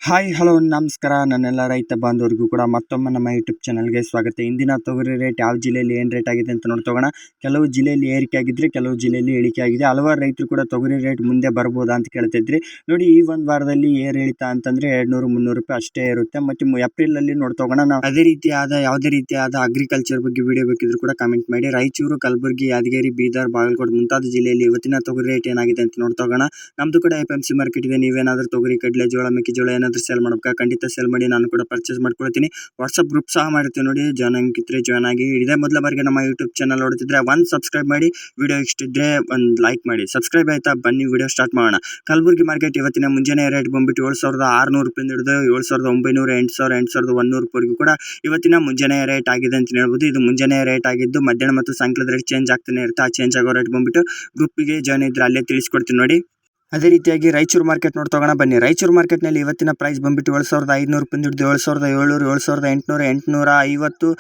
Hi hello ನಮಸ್ಕಾರ ನನ್ನೆಲ್ಲ ರೈತ ಬಾಂಧವರಿಗೂ ಕೂಡ ಮತ್ತೊಮ್ಮೆ ನಮ್ಮ ಯೂಟ್ಯೂಬ್ ಚಾನಲ್ಗೆ ಸ್ವಾಗತ. ಇಂದಿನ ತೊಗರಿ ರೇಟ್ ಯಾವ ಜಿಲ್ಲೆಯಲ್ಲಿ ಏನು ರೇಟ್ ಆಗಿದೆ ಅಂತ ನೋಡ್ತೋಗೋಣ. ಕೆಲವು ಜಿಲ್ಲೆಯಲ್ಲಿ ಏರಿಕೆ ಆಗಿದ್ರೆ ಕೆಲವು ಜಿಲ್ಲೆಯಲ್ಲಿ ಇಳಿಕೆ ಆಗಿದೆ. ಹಲವಾರು ರೈತರು ಕೂಡ ತೊಗರಿ ರೇಟ್ ಮುಂದೆ ಬರ್ಬೋದಾ ಅಂತ ಕೇಳ್ತಿದ್ರಿ. ನೋಡಿ, ಈ ಒಂದು ವಾರದಲ್ಲಿ ಏರ್ ಇಳಿತ ಅಂತಂದ್ರೆ 200-300 ರೂಪಾಯಿ ಅಷ್ಟೇ ಇರುತ್ತೆ. ಮತ್ತು ಏಪ್ರಿಲಲ್ಲಿ ನೋಡ್ತೋಗೋಣ. ನಾವು ಯಾವುದೇ ರೀತಿಯಾದ ಅಗ್ರಿಕಲ್ಚರ್ ಬಗ್ಗೆ ವಿಡಿಯೋ ಬೇಕಿದ್ರು ಕೂಡ ಕಮೆಂಟ್ ಮಾಡಿ. ರಾಯಚೂರು, ಕಲಬುರಗಿ, ಯಾದಗಿರಿ, ಬೀದರ್, ಬಾಗಲಕೋಟೆ ಮುಂತಾದ ಜಿಲ್ಲೆಯಲ್ಲಿ ಇವತ್ತಿನ ತೊಗರಿ ರೇಟ್ ಏನಾಗಿದೆ ಅಂತ ನೋಡ್ತೋಗೋಣ. ನಮ್ದು ಕೂಡ FMC ಮಾರ್ಕೆಟ್ ಇದೆ. ನೀವೇನಾದ್ರೂ ತೊಗರಿ, ಕಡಲೆ, ಜೋಳ, ಮೆಕ್ಕೆಜೋಳ ಏನಾದ್ರೂ ಸೇಲ್ ಮಾಡ್ಬೇಕಾ? ಖಂಡಿತ ಸೇಲ್ ಮಾಡಿ, ನಾನು ಕೂಡ ಪರ್ಚೇಸ್ ಮಾಡ್ಕೊಳ್ತೀನಿ. ವಾಟ್ಸಪ್ ಗ್ರೂಪ್ ಸಹ ಮಾಡಿರ್ತೀವಿ ನೋಡಿ, ಜಾಯ್ನ್ ಆಗಿದ್ರೆ ಜಾಯ್ನ್ ಆಗಿ. ಇದೇ ಮೊದಲ ಬಾರಿಗೆ ನಮ್ಮ ಯೂಟ್ಯೂಬ್ ಚಾನಲ್ ನೋಡ್ತಿದ್ರೆ ಒಂದು ಸಬ್ಸ್ಕ್ರೈಬ್ ಮಾಡಿ, ವಿಡಿಯೋ ಇಷ್ಟಿದ್ರೆ ಒಂದು ಲೈಕ್ ಮಾಡಿ. ಸಬ್ಸ್ಕ್ರೈಬ್ ಆಯ್ತಾ? ಬನ್ನಿ ವಿಡಿಯೋ ಸ್ಟಾರ್ಟ್ ಮಾಡೋಣ. ಕಲಬುರಗಿ ಮಾರ್ಕೆಟ್ ಇವತ್ತಿನ ಮುಂಜಾನೆ ರೇಟ್ ಬಂದ್ಬಿಟ್ಟು 7,600 ರೂಪಾಯಿಂದ ಹಿಡಿದು 7,900, 8,000, 8,100 ರೂಪಾಯಿಗೂ ಕೂಡ ಇವತ್ತಿನ ಮುಂಜಾನೆ ರೇಟ್ ಆಗಿದೆ ಅಂತ ಹೇಳ್ಬೋದು. ಇದು ಮುಂಜಾನೆ ರೇಟ್ ಆಗಿದ್ದು ಮಧ್ಯಾಹ್ನ ಮತ್ತು ಸಾಯಂಕಾಲದ ರೇಟ್ ಚೇಂಜ್ ಆಗ್ತಾನೆ ಇರುತ್ತೆ. ಆ ಚೇಂಜ್ ಆಗೋ ರೇಟ್ ಬಂದ್ಬಿಟ್ಟು ಗ್ರೂಪಿಗೆ ಜಾಯ್ನ್ ಇದ್ರೆ ಅಲ್ಲೇ ತಿಳಿಸ್ಕೊಡ್ತೀನಿ ನೋಡಿ. ಅದೇ ರೀತಿಯಾಗಿ ರಾಯಚೂರು ಮಾರ್ಕೆಟ್ ನೋಡ್ತೋಗೋಣ ಬನ್ನಿ. ರಾಯಚೂರು ಮಾರ್ಕೆಟ್ನಲ್ಲಿ ಇವತ್ತಿನ ಪ್ರೈಸ್ ಬಂದ್ಬಿಟ್ಟು 7,500 ರೂಪಾಯಿಂದ ಹಿಡಿದು 7,700, 7,800, 850,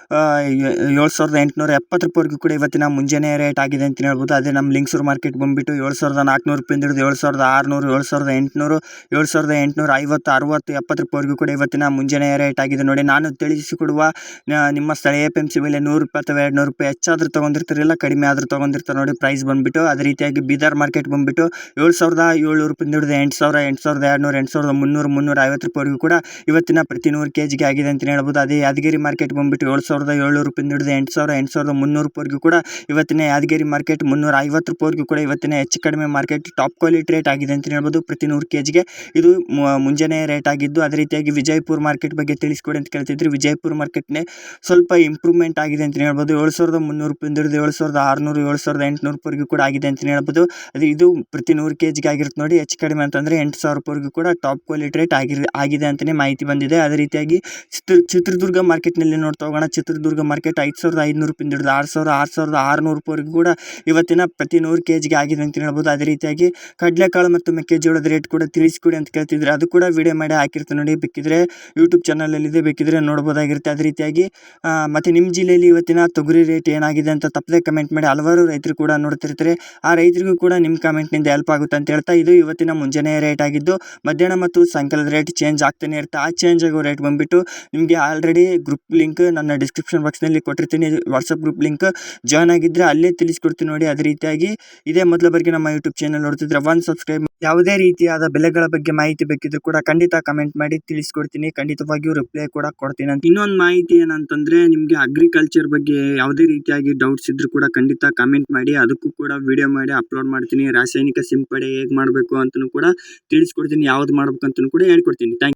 7,870 ರೂಪಾಯಿವರೆಗೂ ಕೂಡ ಇವತ್ತಿನ ಮುಂಜಾನೆ ರೇಟ್ ಆಗಿದೆ ಅಂತ ಹೇಳ್ಬೋದು. ಅದೇ ನಮ್ಮ ಲಿಂಗಸೂರು ಮಾರ್ಕೆಟ್ ಬಂದ್ಬಿಟ್ಟು 7,400 ರೂಪಾಯಿಂದ ಹಿಡಿದು 7,600, 7,800, 7,850, 60, 70 ರೂಪಾಯಿವರೆಗೂ ಕೂಡ ಇವತ್ತಿನ ಮುಂಜಾನೆ ರೇಟ್ ಆಗಿದೆ ನೋಡಿ. ನಾನು ತಿಳಿಸಿಕೊಡುವ ನಿಮ್ಮ ಸ್ಥಳೀಯ FMC ಬೆಲೆ 100 ರೂಪಾಯಿ ಅಥವಾ 200 ರೂಪಾಯಿ ಹೆಚ್ಚಾದ್ರೂ ತೊಗೊಂಡಿರ್ತಾರಿಲ್ಲ, ಕಡಿಮೆ ಆದ್ರೂ ತೊಗೊಂಡಿರ್ತಾರೆ ನೋಡಿ ಪ್ರೈಸ್ ಬಂದ್ಬಿಟ್ಟು. ಅದೇ ರೀತಿಯಾಗಿ ಬೀದರ್ ಮಾರ್ಕೆಟ್ ಬಂದ್ಬಿಟ್ಟು 7,700 ರೂಪಾಯಿಂದ ಹಿಡಿದು 8,000, 8,200, 8,300, 350 ರೂಪಾಯಿವರೆಗೂ ಕೂಡ ಇವತ್ತಿನ ಪ್ರತಿ 100 kg ಆಗಿದೆ ಅಂತ ಹೇಳ್ಬೋದು. ಅದೇ ಯಾದಗಿರಿ ಮಾರ್ಕೆಟ್ ಬಂದ್ಬಿಟ್ಟು 7,700 ರೂಪಾಯಿಂದ ಹಿಡಿದು 8,000, 8,300 ರೂಪಾಯಿವರೆಗೂ ಕೂಡ ಇವತ್ತಿನ ಯಾದಗಿರಿ ಮಾರ್ಕೆಟ್ 350 ರೂಪಾಯಿವರೆಗೂ ಕೂಡ ಇವತ್ತಿನ ಹೆಚ್ಚು ಕಡಿಮೆ ಮಾರ್ಕೆಟ್ ಟಾಪ್ ಕ್ವಾಲಿಟಿ ರೇಟ್ ಆಗಿದೆ ಅಂತ ಹೇಳ್ಬೋದು. ಪ್ರತಿ 100 kg ಇದು ಮುಂಜಾನೆ ರೇಟ್ ಆಗಿದ್ದು. ಅದೇ ರೀತಿಯಾಗಿ ವಿಜಯಪುರ ಮಾರ್ಕೆಟ್ ಬಗ್ಗೆ ತಿಳಿಸ್ಕೊಡಿ ಅಂತ ಕೇಳ್ತಿದ್ರಿ. ವಿಜಯಪುರ ಮಾರ್ಕೆಟ್ನೇ ಸ್ವಲ್ಪ ಇಂಪ್ರೂವ್ಮೆಂಟ್ ಆಗಿದೆ ಅಂತ ಹೇಳ್ಬೋದು. 7,300 ರೂಪಾಯಿಂದ ಹಿಡಿದು 7,600, 7,800 ರೂಪಾಯಿವರೆಗೂ ಕೂಡ ಆಗಿದೆ ಅಂತ ಹೇಳ್ಬೋದು. ಇದು ಪ್ರತಿ 100 kg ಆಗಿರುತ್ತೆ ನೋಡಿ. ಹೆಚ್ಚು ಕಡಿಮೆ ಅಂತಂದರೆ 8,000 ರೂಪಾಯಿವರೆಗೂ ಕೂಡ ಟಾಪ್ ಕ್ವಾಲಿಟಿ ರೇಟ್ ಆಗಿದೆ ಅಂತಲೇ ಮಾಹಿತಿ ಬಂದಿದೆ. ಅದೇ ರೀತಿಯಾಗಿ ಚಿತ್ರದುರ್ಗ ಮಾರ್ಕೆಟ್ನಲ್ಲಿ ನೋಡ್ತಾ ಹೋಗೋಣ. ಚಿತ್ರದುರ್ಗ ಮಾರ್ಕೆಟ್ 5,500 ರೂಪಾಯಿಂದ ಹಿಡಿದು 6,000, 6,600 ರೂಪಾಯಿವರೆಗೂ ಕೂಡ ಇವತ್ತಿನ ಪ್ರತಿ 100 kg ಆಗಿದೆ ಅಂತ ಹೇಳ್ಬೋದು. ಅದೇ ರೀತಿಯಾಗಿ ಕಡಲೆಕಾಳು ಮತ್ತು ಮೆಕ್ಕೆಜೋಳದ ರೇಟ್ ಕೂಡ ತಿಳಿಸ್ಕೊಡಿ ಅಂತ ಕೇಳ್ತಿದ್ರೆ ಅದು ಕೂಡ ವಿಡಿಯೋ ಮಾಡಿ ಹಾಕಿರ್ತೀನಿ ನೋಡಿ. ಬೇಕಿದ್ರೆ ಯೂಟ್ಯೂಬ್ ಚಾನಲಲ್ಲಿದೆ, ಬೇಕಿದ್ರೆ ನೋಡ್ಬೋದಾಗಿರುತ್ತೆ. ಅದೇ ರೀತಿಯಾಗಿ ಮತ್ತು ನಿಮ್ಮ ಜಿಲ್ಲೆಯಲ್ಲಿ ಇವತ್ತಿನ ತೊಗರಿ ರೇಟ್ ಏನಾಗಿದೆ ಅಂತ ತಪ್ಪದೆ ಕಮೆಂಟ್ ಮಾಡಿ. ಹಲವಾರು ರೈತರು ಕೂಡ ನೋಡ್ತಿರ್ತಾರೆ, ಆ ರೈತರಿಗೂ ಕೂಡ ನಿಮ್ಮ ಕಮೆಂಟ್ನಿಂದ ಹೆಲ್ಪ್ ಆಗುತ್ತೆ ಅಂತ ಹೇಳ್ತಾ, ಇದು ಇವತ್ತಿನ ಮುಂಜಾನೆ ರೇಟ್ ಆಗಿದ್ದು ಮಧ್ಯಾಹ್ನ ಮತ್ತು ಸಾಯಂಕಾಲದ ರೇಟ್ ಚೇಂಜ್ ಆಗ್ತಾನೆ ಇರುತ್ತೆ. ಆ ಚೇಂಜ್ ಆಗೋ ರೇಟ್ ಬಂದುಬಿಟ್ಟು ನಿಮಗೆ ಆಲ್ರೆಡಿ ಗ್ರೂಪ್ ಲಿಂಕ್ ನನ್ನ ಡಿಸ್ಕ್ರಿಪ್ಷನ್ ಬಾಕ್ಸ್ನಲ್ಲಿ ಕೊಟ್ಟಿರ್ತೀನಿ. ವಾಟ್ಸಪ್ ಗ್ರೂಪ್ ಲಿಂಕ್ ಜಾಯ್ನ್ ಆಗಿದ್ದರೆ ಅಲ್ಲೇ ತಿಳಿಸ್ಕೊಡ್ತೀನಿ ನೋಡಿ. ಅದೇ ರೀತಿಯಾಗಿ ಇದೇ ಮೊದಲ ಬಾರಿಗೆ ನಮ್ಮ ಯೂಟ್ಯೂಬ್ ಚಾನಲ್ ನೋಡ್ತಿದ್ರೆ ಒಂದು ಸಬ್ಸ್ಕ್ರೈಬ್. ಯಾವುದೇ ರೀತಿಯಾದ ಬೆಲೆಗಳ ಬಗ್ಗೆ ಮಾಹಿತಿ ಬೇಕಿದ್ರು ಕೂಡ ಖಂಡಿತ ಕಮೆಂಟ್ ಮಾಡಿ ತಿಳಿಸ್ಕೊಡ್ತೀನಿ. ಖಂಡಿತವಾಗಿಯೂ ರಿಪ್ಲೈ ಕೂಡ ಕೊಡ್ತೀನಿ ಅಂತ. ಇನ್ನೊಂದು ಮಾಹಿತಿ ಏನಂತಂದರೆ, ನಿಮಗೆ ಅಗ್ರಿಕಲ್ಚರ್ ಬಗ್ಗೆ ಯಾವುದೇ ರೀತಿಯಾಗಿ ಡೌಟ್ಸ್ ಇದ್ರೂ ಕೂಡ ಖಂಡಿತ ಕಮೆಂಟ್ ಮಾಡಿ. ಅದಕ್ಕೂ ಕೂಡ ವಿಡಿಯೋ ಮಾಡಿ ಅಪ್ಲೋಡ್ ಮಾಡ್ತೀನಿ. ರಾಸಾಯನಿಕ ಸಿಂಪಡಣೆ ಹೇಗೆ ಮಾಡಬೇಕು ಅಂತಲೂ ಕೂಡ ತಿಳಿಸ್ಕೊಡ್ತೀನಿ, ಯಾವ್ದು ಮಾಡ್ಬೇಕಂತಲೂ ಕೂಡ ಹೇಳ್ಕೊಡ್ತೀನಿ. Thank you.